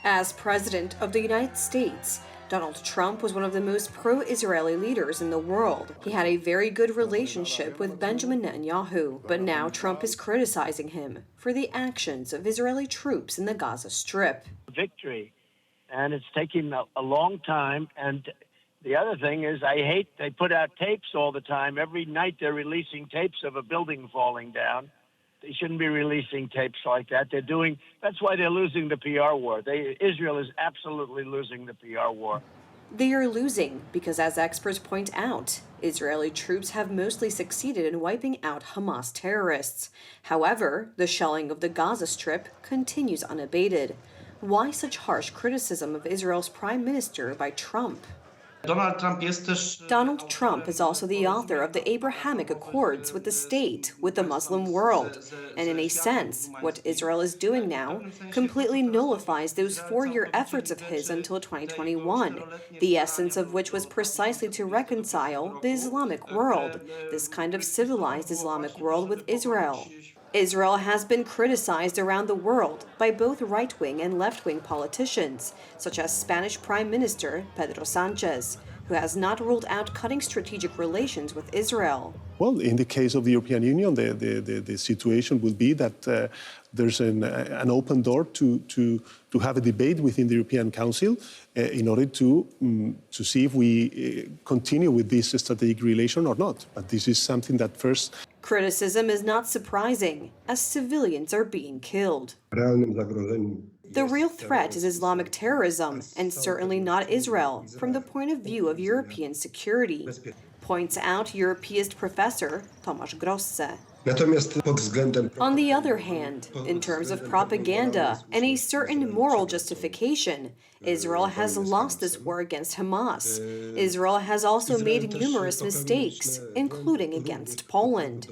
As President of the United States, Donald Trump was one of the most pro-Israeli leaders in the world. He had a very good relationship with Benjamin Netanyahu, but now Trump is criticizing him for the actions of Israeli troops in the Gaza Strip. Victory, and it's taking a long time. And the other thing is, I hate they put out tapes all the time. Every night they're releasing tapes of a building falling down. They shouldn't be releasing tapes like that. That's why they're losing the PR war. Israel is absolutely losing the PR war. They are losing because, as experts point out, Israeli troops have mostly succeeded in wiping out Hamas terrorists. However, the shelling of the Gaza Strip continues unabated. Why such harsh criticism of Israel's prime minister by Trump? Donald Trump is also the author of the Abrahamic Accords with the state, with the Muslim world. And in a sense, what Israel is doing now completely nullifies those 4-year efforts of his until 2021, the essence of which was precisely to reconcile the Islamic world, this kind of civilized Islamic world, with Israel. Israel has been criticized around the world by both right-wing and left-wing politicians, such as Spanish Prime Minister Pedro Sanchez, who has not ruled out cutting strategic relations with Israel. Well, in the case of the European Union, the situation will be that there's an open door to have a debate within the European Council in order to see if we continue with this strategic relation or not. But this is something that first... Criticism is not surprising, as civilians are being killed. The real threat is Islamic terrorism, and certainly not Israel, from the point of view of European security, points out Europeist professor Tomasz Grosse. On the other hand, in terms of propaganda and a certain moral justification, Israel has lost this war against Hamas. Israel has also made numerous mistakes, including against Poland,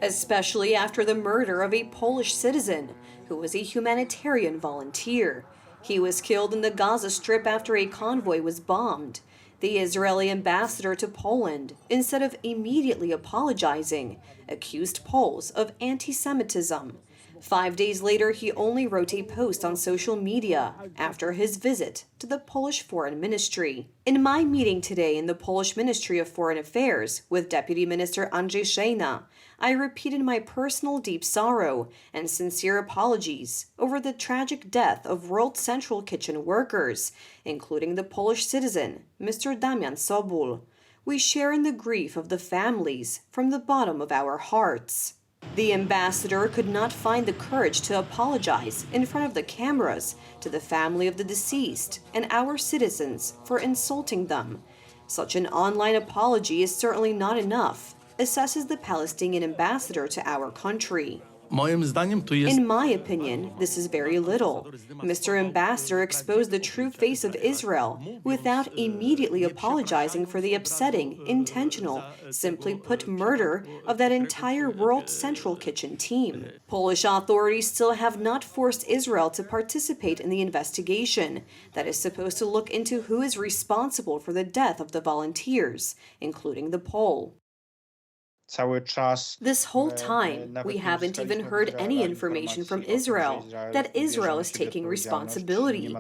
especially after the murder of a Polish citizen who was a humanitarian volunteer. He was killed in the Gaza Strip after a convoy was bombed. The Israeli ambassador to Poland, instead of immediately apologizing, accused Poles of anti-Semitism. 5 days later, he only wrote a post on social media after his visit to the Polish Foreign Ministry. In my meeting today in the Polish Ministry of Foreign Affairs with Deputy Minister Andrzej Szejna, I repeated my personal deep sorrow and sincere apologies over the tragic death of World Central Kitchen workers, including the Polish citizen, Mr. Damian Sobul. We share in the grief of the families from the bottom of our hearts. The ambassador could not find the courage to apologize in front of the cameras to the family of the deceased and our citizens for insulting them. Such an online apology is certainly not enough, assesses the Palestinian ambassador to our country. In my opinion, this is very little. Mr. Ambassador exposed the true face of Israel without immediately apologizing for the upsetting, intentional, simply put, murder of that entire World Central Kitchen team. Polish authorities still have not forced Israel to participate in the investigation that is supposed to look into who is responsible for the death of the volunteers, including the Pole. This whole time, we haven't even heard any information from Israel that Israel is taking responsibility.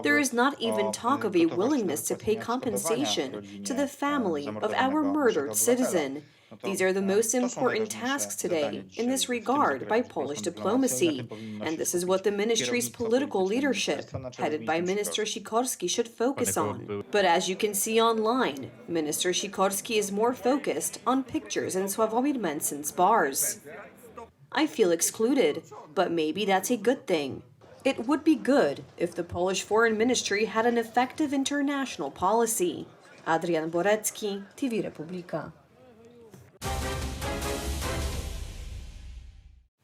There is not even talk of a willingness to pay compensation to the family of our murdered citizen. These are the most important tasks today in this regard by Polish diplomacy, and this is what the ministry's political leadership, headed by Minister Sikorski, should focus on. But as you can see online, Minister Sikorski is more focused on pictures in Sławomir Menczen's bars. I feel excluded, but maybe that's a good thing. It would be good if the Polish Foreign Ministry had an effective international policy. Adrian Borecki, TV Republika.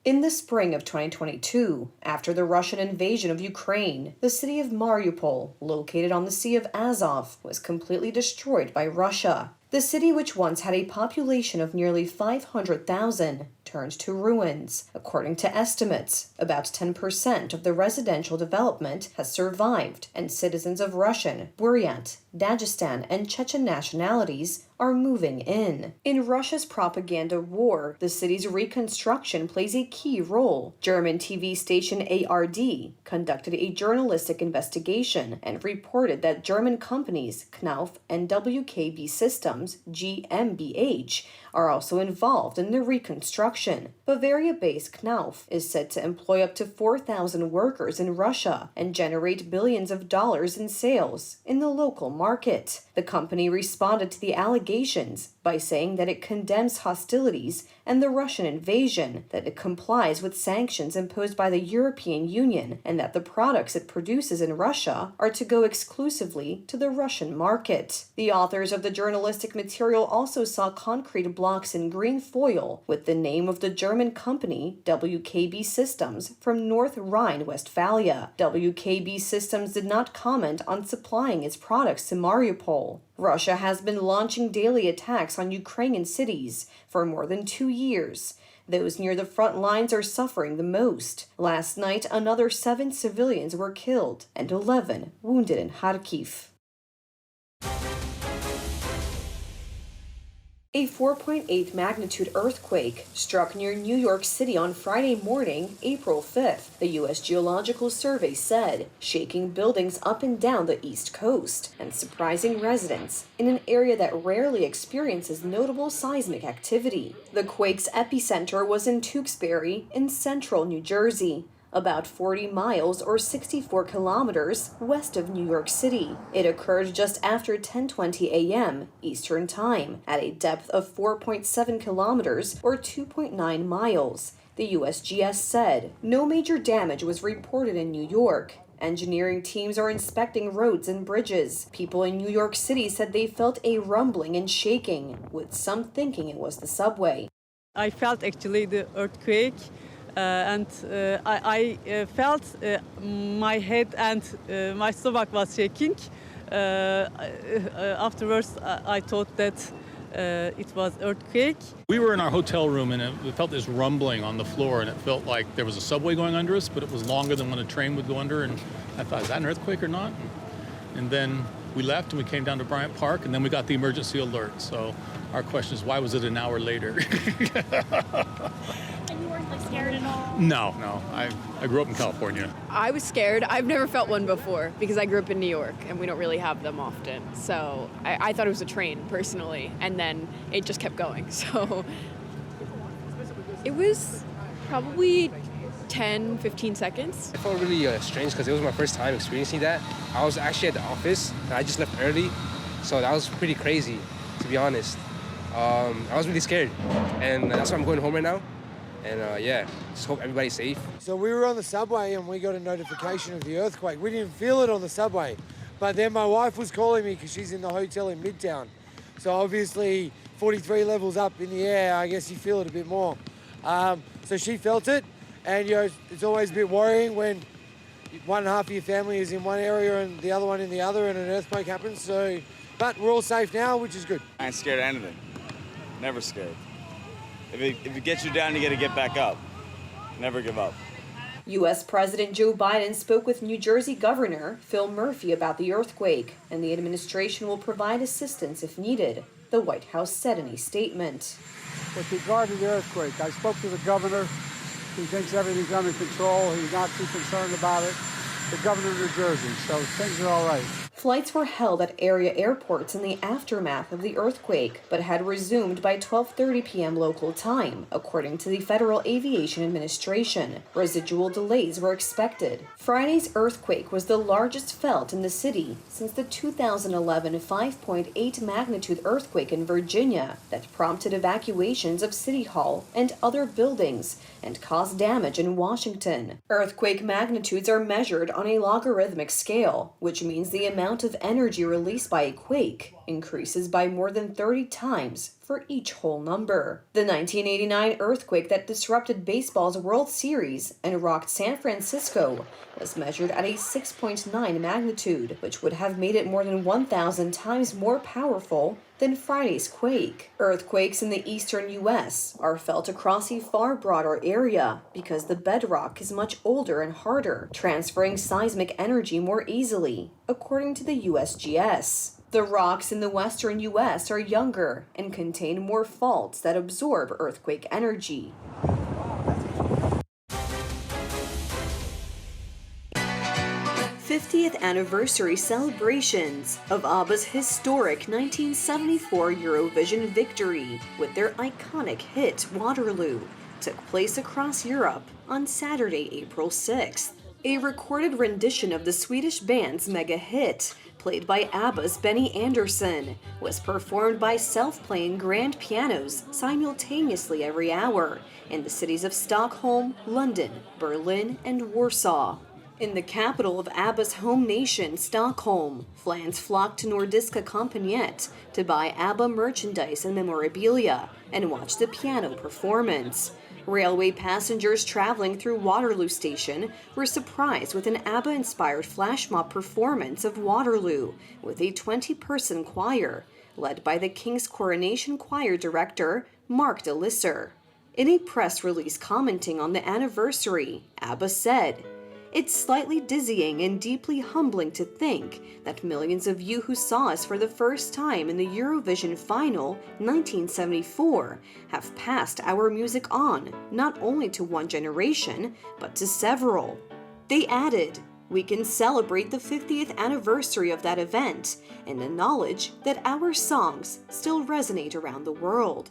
In the spring of 2022, after the Russian invasion of Ukraine, the city of Mariupol, located on the Sea of Azov, was completely destroyed by Russia. The city, which once had a population of nearly 500,000, turned to ruins. According to estimates, about 10% of the residential development has survived, and citizens of Russian, Buryat, Dagestan, and Chechen nationalities are moving in. In Russia's propaganda war, the city's reconstruction plays a key role. German TV station ARD conducted a journalistic investigation and reported that German companies Knauf and WKB Systems GmbH are also involved in the reconstruction. Bavaria-based Knauf is said to employ up to 4,000 workers in Russia and generate billions of dollars in sales in the local market. The company responded to the allegations by saying that it condemns hostilities and the Russian invasion, that it complies with sanctions imposed by the European Union, and that the products it produces in Russia are to go exclusively to the Russian market. The authors of the journalistic material also saw concrete blocks in green foil with the name of the German company WKB Systems from North Rhine-Westphalia. WKB Systems did not comment on supplying its products to Mariupol. Russia has been launching daily attacks on Ukrainian cities for more than 2 years. Those near the front lines are suffering the most. Last night, another 7 civilians were killed and 11 wounded in Kharkiv. A 4.8 magnitude earthquake struck near New York City on Friday morning, April 5th, the U.S. Geological Survey said, shaking buildings up and down the East Coast and surprising residents in an area that rarely experiences notable seismic activity. The quake's epicenter was in Tewksbury in central New Jersey, about 40 miles or 64 kilometers west of New York City. It occurred just after 10:20 a.m. Eastern Time at a depth of 4.7 kilometers or 2.9 miles, the USGS said. No major damage was reported in New York. Engineering teams are inspecting roads and bridges. People in New York City said they felt a rumbling and shaking, with some thinking it was the subway. I felt actually the earthquake. I felt my head and my stomach was shaking. Afterwards, I thought that it was earthquake. We were in our hotel room and we felt this rumbling on the floor, and it felt like there was a subway going under us, but it was longer than when a train would go under. And I thought, is that an earthquake or not? And then we left and we came down to Bryant Park, and then we got the emergency alert. So our question is, why was it an hour later? And you weren't scared at all? No. I grew up in California. I was scared. I've never felt one before because I grew up in New York and we don't really have them often. So I thought it was a train personally, and then it just kept going. So it was probably 10, 15 seconds. I felt really strange because it was my first time experiencing that. I was actually at the office and I just left early. So that was pretty crazy, to be honest. I was really scared, and that's why I'm going home right now. And just hope everybody's safe. So we were on the subway and we got a notification of the earthquake. We didn't feel it on the subway, but then my wife was calling me because she's in the hotel in Midtown. So obviously 43 levels up in the air, I guess you feel it a bit more. So she felt it, and it's always a bit worrying when one half of your family is in one area and the other one in the other, and an earthquake happens. But we're all safe now, which is good. I ain't scared of anything. Never scared. If it gets you down, you got to get back up. Never give up. U.S. President Joe Biden spoke with New Jersey Governor Phil Murphy about the earthquake, and the administration will provide assistance if needed, the White House said in a statement. With regard to the earthquake, I spoke to the governor. He thinks everything's under control. He's not too concerned about it. The governor of New Jersey, so things are all right. Flights were held at area airports in the aftermath of the earthquake, but had resumed by 12:30 p.m. local time, according to the Federal Aviation Administration. Residual delays were expected. Friday's earthquake was the largest felt in the city since the 2011 5.8 magnitude earthquake in Virginia that prompted evacuations of City Hall and other buildings and caused damage in Washington. Earthquake magnitudes are measured on a logarithmic scale, which means the amount of energy released by a quake increases by more than 30 times for each whole number. The 1989 earthquake that disrupted baseball's World Series and rocked San Francisco was measured at a 6.9 magnitude, which would have made it more than 1,000 times more powerful than Friday's quake. Earthquakes in the eastern U.S. are felt across a far broader area because the bedrock is much older and harder, transferring seismic energy more easily, according to the USGS. The rocks in the western U.S. are younger and contain more faults that absorb earthquake energy. 50th anniversary celebrations of Abba's historic 1974 Eurovision victory with their iconic hit Waterloo took place across Europe on Saturday, April 6th. A recorded rendition of the Swedish band's mega hit, played by Abba's Benny Andersson, was performed by self-playing grand pianos simultaneously every hour in the cities of Stockholm, London, Berlin, and Warsaw. In the capital of Abba's home nation, Stockholm, fans flocked to Nordiska Kompaniet to buy Abba merchandise and memorabilia and watch the piano performance. Railway passengers traveling through Waterloo Station were surprised with an ABBA-inspired flash mob performance of Waterloo with a 20-person choir, led by the King's Coronation Choir director, Mark de Lisser. In a press release commenting on the anniversary, Abba said, "It's slightly dizzying and deeply humbling to think that millions of you who saw us for the first time in the Eurovision final 1974 have passed our music on, not only to one generation, but to several." They added, "We can celebrate the 50th anniversary of that event in the knowledge that our songs still resonate around the world."